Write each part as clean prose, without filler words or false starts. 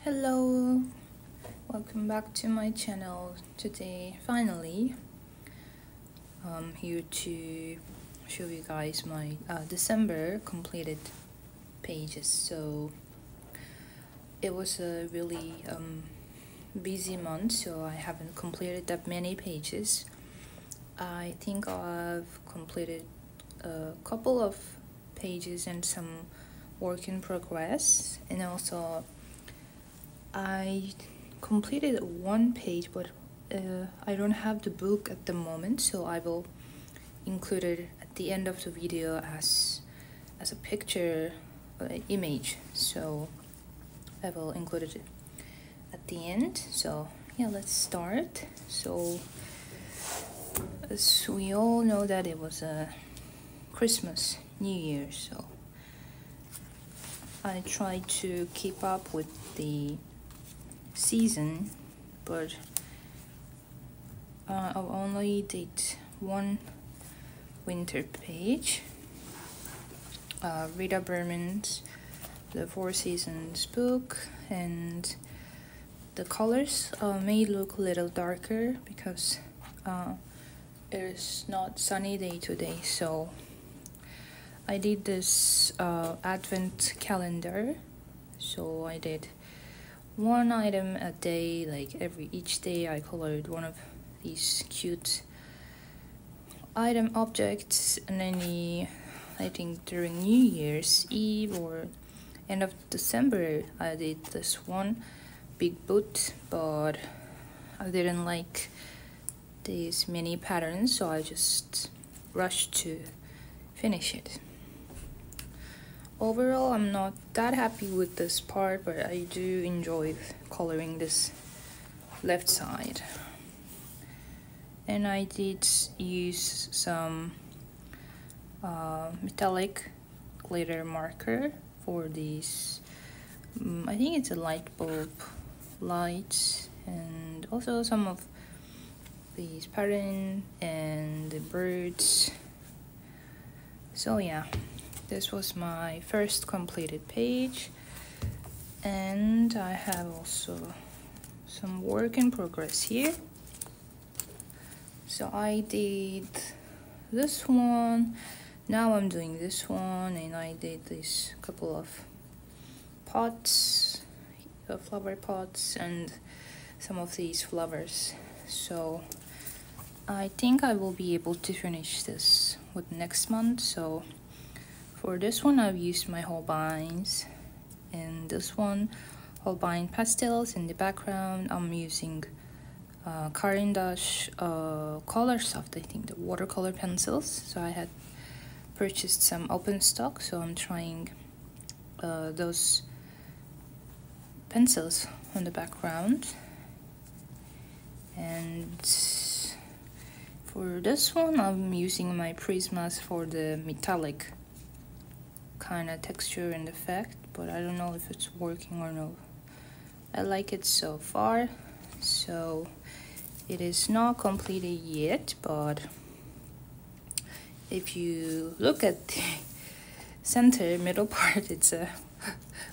Hello, welcome back to my channel. Today, finally, I'm here to show you guys my December completed pages. So it was a really busy month, so I haven't completed that many pages. I think I've completed a couple of pages and some work in progress, and also I completed one page, but I don't have the book at the moment, so I will include it at the end of the video as a picture image. So I will include it at the end. So yeah, let's start. So as we all know that it was a Christmas, New Year, so I tried to keep up with the season, but I only did one winter page. Rita Berman's The Four Seasons book, and the colors may look a little darker because it is not sunny day today. So I did this advent calendar, so I did one item a day, like each day I colored one of these cute item objects, and then I think during New Year's Eve or end of December I did this one big boot, but I didn't like these mini patterns, so I just rushed to finish it. Overall, I'm not that happy with this part, but I do enjoy coloring this left side. And I did use some metallic glitter marker for these. I think it's a light bulb lights, and also some of these pattern and the birds. So yeah, this was my first completed page, and I have also some work in progress here. So I did this one, now I'm doing this one, and I did this couple of pots, flower pots, and some of these flowers. So I think I will be able to finish this with next month. So for this one, I've used my Holbein's, and this one, Holbein pastels. In the background, I'm using Caran d'Ache Color Soft, I think, the watercolor pencils. So I had purchased some open stock, so I'm trying those pencils on the background. And for this one, I'm using my Prismas for the metallic kind of texture and effect, but I don't know if it's working or no. I like it so far. So it is not completed yet, but if you look at the center middle part, it's a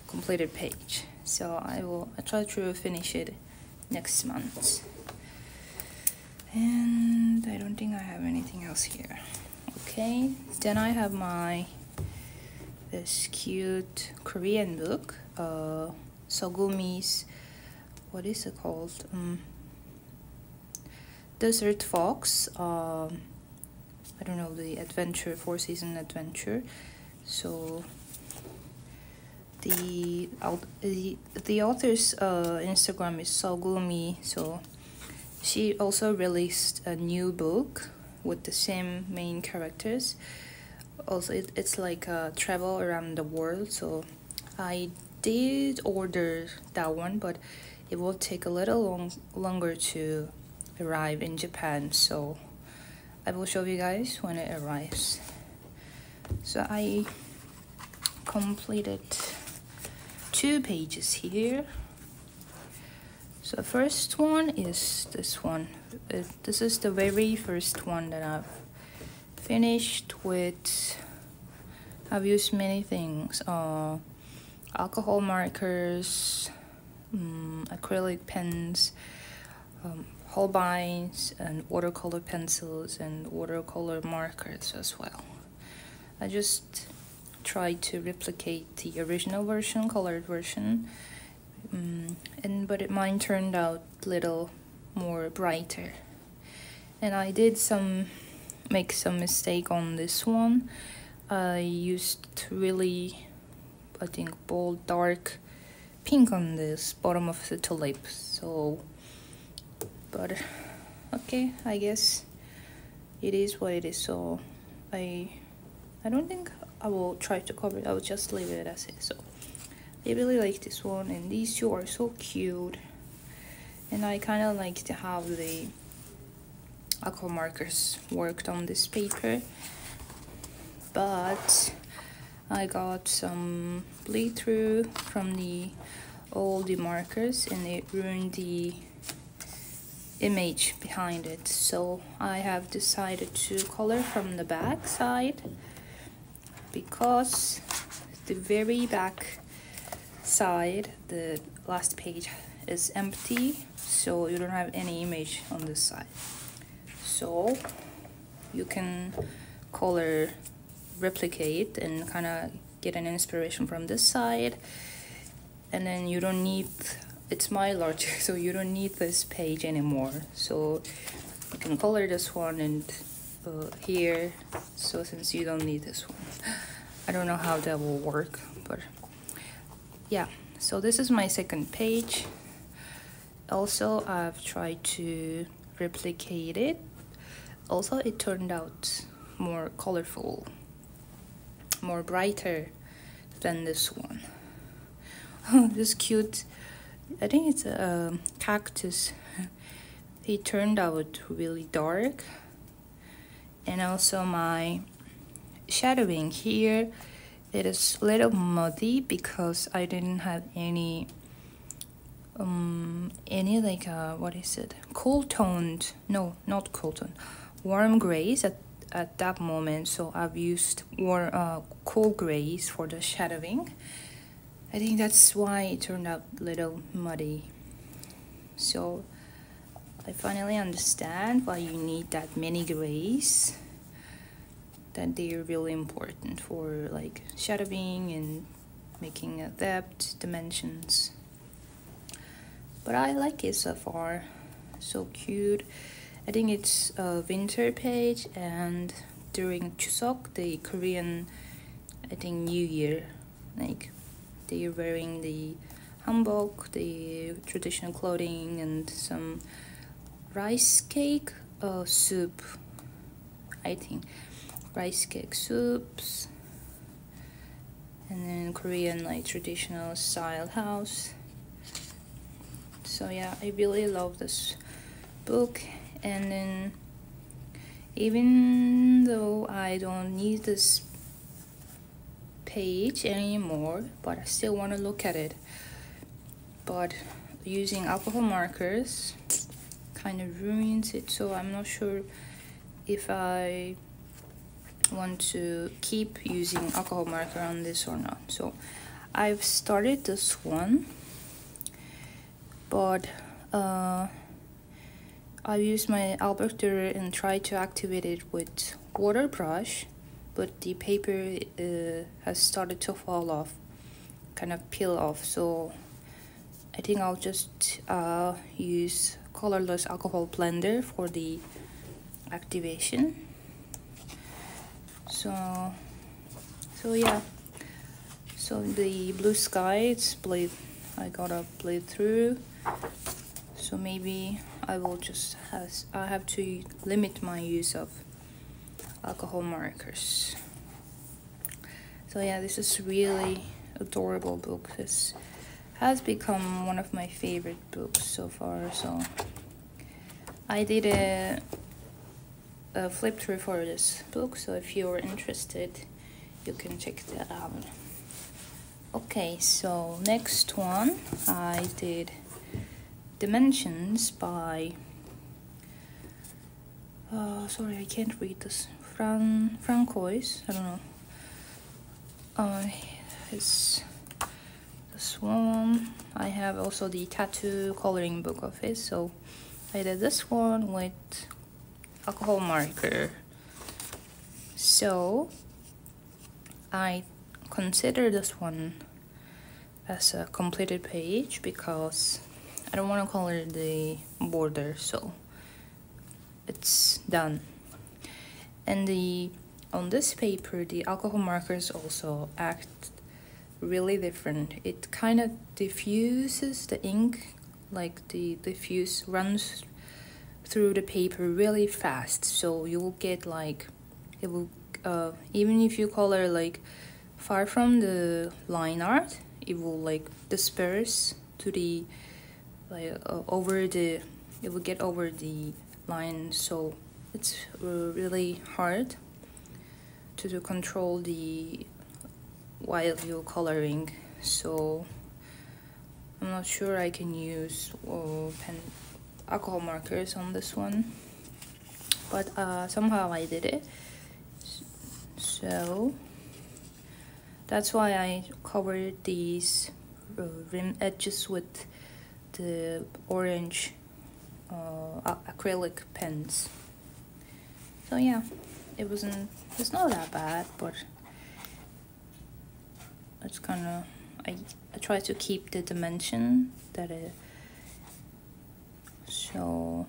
completed page. So I try to finish it next month. And I don't think I have anything else here. Okay, then I have this cute Korean book, Sogumi's, what is it called? Desert Fox. I don't know, the adventure, 4-season adventure. So the author's Instagram is Sogumi. So she also released a new book with the same main characters. Also, it's like a travel around the world. So I did order that one, but it will take a little longer to arrive in Japan. So I will show you guys when it arrives. So I completed 2 pages here. So the first one is this one. This is the very first one that I've finished with. I've used many things, alcohol markers, acrylic pens, Holbeins, and watercolor pencils and watercolor markers as well. I just tried to replicate the original version, colored version, but mine turned out a little more brighter. And I did make some mistake on this one. I used really, I think, bold dark pink on this bottom of the tulip. So, but okay, I guess it is what it is. So I don't think I will try to cover it. I will just leave it as is. So I really like this one, and these two are so cute. And I kind of like to have the alcohol markers worked on this paper, but I got some bleed through from all the markers, and it ruined the image behind it. So I have decided to color from the back side, because the very back side, the last page, is empty, so you don't have any image on this side. So you can replicate and kind of get an inspiration from this side, and then you don't need, it's my logic, so you don't need this page anymore. So you can color this one and here, so since you don't need this one. I don't know how that will work, but yeah. So this is my second page. Also, I've tried to replicate it. Also, it turned out more colorful, more brighter than this one. This cute, I think it's a cactus. It turned out really dark. And also my shadowing here, it is a little muddy because I didn't have any like what is it, cool toned, no, not cool toned, warm grays at that moment. So I've used cool grays for the shadowing. I think that's why it turned out a little muddy. So I finally understand why you need that many grays, that they're really important for like shadowing and making a depth, dimensions. But I like it so far, so cute. I think it's a winter page, and during Chuseok, the Korean, I think, New Year, like they're wearing the hanbok, the traditional clothing, and some rice cake soup, I think, rice cake soups, and then Korean like traditional style house. So yeah, I really love this book. And then even though I don't need this page anymore, but I still want to look at it, but using alcohol markers kind of ruins it. So I'm not sure if I want to keep using alcohol marker on this or not. So I've started this one, but I used my Albert Dürer and tried to activate it with water brush, but the paper has started to fall off, kind of peel off. So I think I'll just use colorless alcohol blender for the activation. So yeah, so the blue sky, it's bleed, I gotta bleed through. So maybe I will just have to limit my use of alcohol markers. So yeah, this is really adorable book. This has become one of my favorite books so far. So I did a flip through for this book, so if you're interested, you can check that out. Okay, so next one, I did Dimensions by sorry, I can't read this, Francois, I don't know, it's the this one. I have also the tattoo coloring book of it, so I did this one with alcohol marker. So I consider this one as a completed page because I don't want to color the border, so it's done. And on this paper, the alcohol markers also act really different. It kind of diffuses the ink, like the diffuse runs through the paper really fast, so you'll get like, it will even if you color like far from the line art, it will like disperse to the like it will get over the line, so it's really hard to control the while you're coloring. So I'm not sure I can use alcohol markers on this one, but somehow I did it. So that's why I covered these rim edges with the orange acrylic pens. So yeah, it's not that bad, but it's kind of, I try to keep the dimension that it, so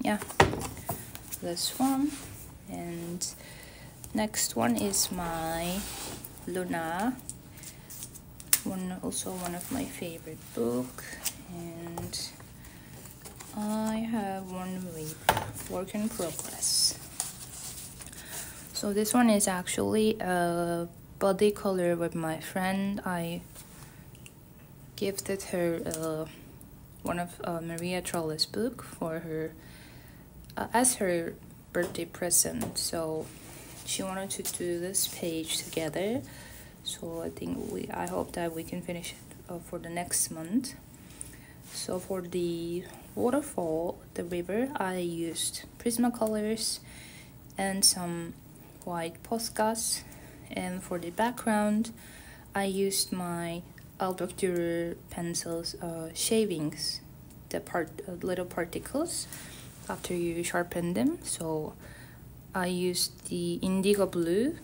yeah, this one. And next one is my Luna, also one of my favorite book, and I have one work in progress. So this one is actually a body color with my friend. I gifted her one of Maria Trolle's book for her as her birthday present. So she wanted to do this page together. So I hope that we can finish it for the next month. So for the waterfall, the river, I used Prismacolors and some white Poscas, and for the background I used my Albrecht Dürer pencils shavings, the little particles after you sharpen them. So I used the indigo blue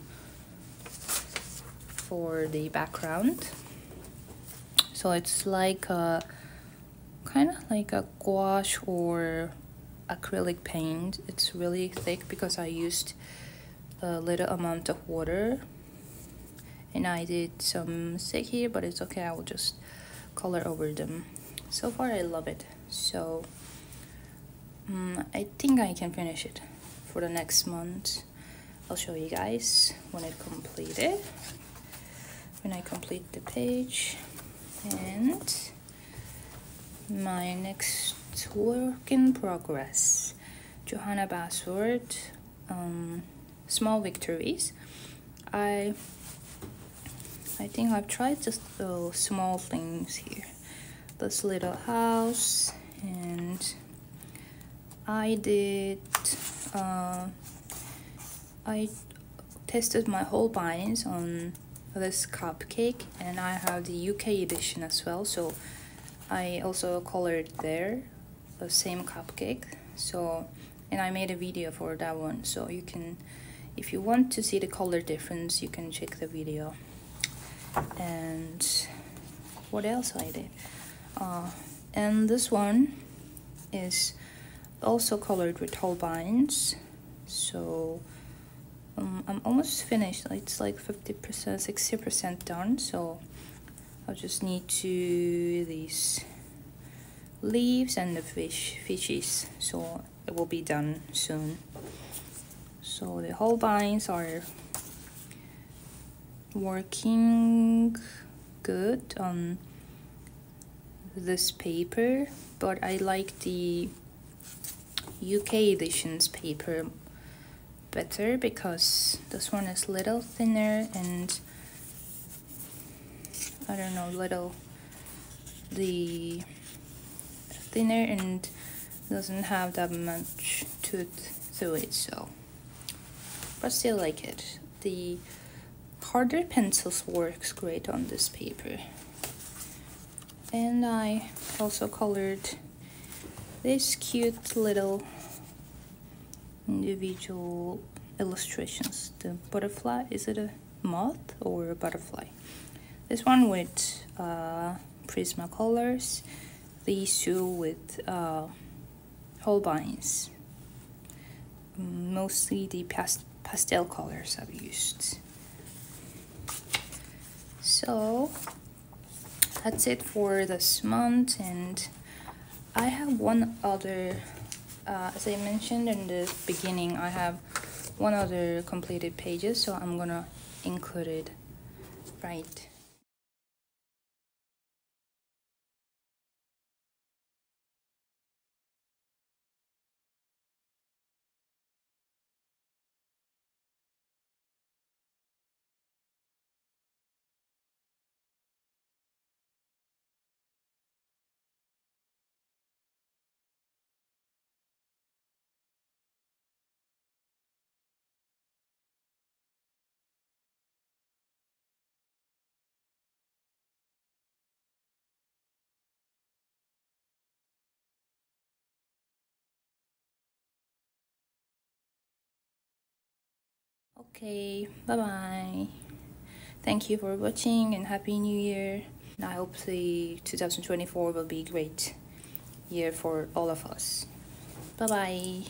for the background. So it's like a kind of like a gouache or acrylic paint. It's really thick because I used a little amount of water, and I did some mistake here, but it's okay, I will just color over them. So far I love it. So I think I can finish it for the next month. I'll show you guys when I complete the page. And my next work in progress, Johanna Basford, Small Victories. I think I've tried just small things here. This little house, and I did I tested my whole binds on this cupcake, and I have the UK edition as well, so I also colored there the same cupcake. So, and I made a video for that one, so you can, if you want to see the color difference, you can check the video. And what else I did, and this one is also colored with Holbeins. So I'm almost finished. It's like 50%, 60% done. So I'll just need to these leaves and the fishes. So it will be done soon. So the Holbeins are working good on this paper, but I like the UK edition's paper better because this one is little thinner, and I don't know, the thinner and doesn't have that much tooth to it. So, but still like it. The harder pencils works great on this paper. And I also colored these cute little individual illustrations. The butterfly, is it a moth or a butterfly? This one with Prismacolors, these two with Holbeins. Mostly the pastel colors I've used. So that's it for this month, and I have one other, as I mentioned in the beginning, I have one other completed pages, so I'm gonna include it right. Okay, bye bye. Thank you for watching and Happy New Year. I hope the 2024 will be a great year for all of us. Bye bye.